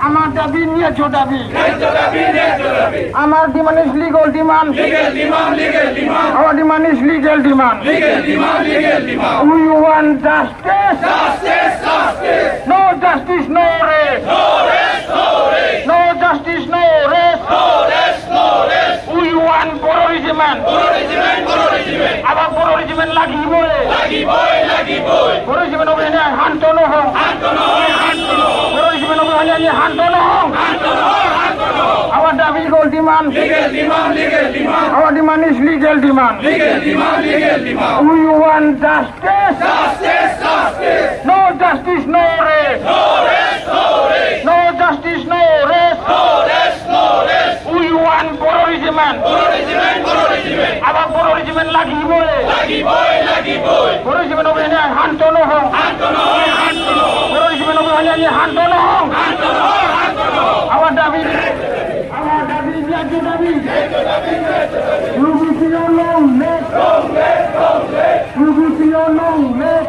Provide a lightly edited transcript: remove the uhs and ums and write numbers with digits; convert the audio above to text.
আমার দাবি ন্যায্য দাবি, আমার demand is legal demand, our demand is legal demand. We want justice, no justice, no rest, no justice, no rest. We want Boro regiment, our Boro regiment লাগিবই, Boro regiment অভিযানে শান্ত নহওঁ, Boro regiment অভিযানে শান্ত নহওঁ। Our dabi legal demand, our demand is legal demand. We want justice, no justice, no rest, no justice, no rest. We want Boro regiment, our Boro regiment লাগিবই, Boro regiment অভিযানে শান্ত নহওঁ, Boro regiment অভিযানে শান্ত নহওঁ। Our dabi ন্যায্য দাবি, UBC long neck, UBC long neck.